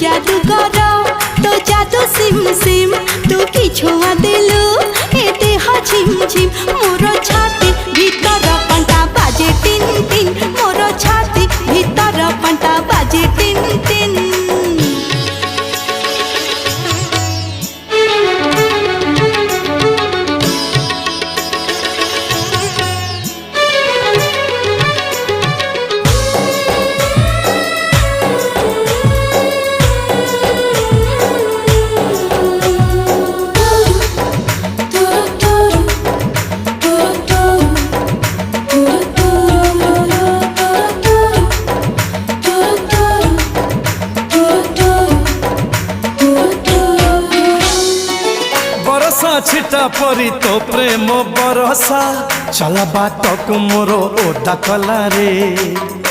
जादूगर तो जादू सिम सिम तू कि छुआ देलु ए देह झिम झिम मोर छाती भीतर पंटा बाजे टिन टिन मोर छाती भीतर पंटा बाजे टिन टिन छिटा परी तो प्रेम बरसा चला बाट मोर ओदा कला रे।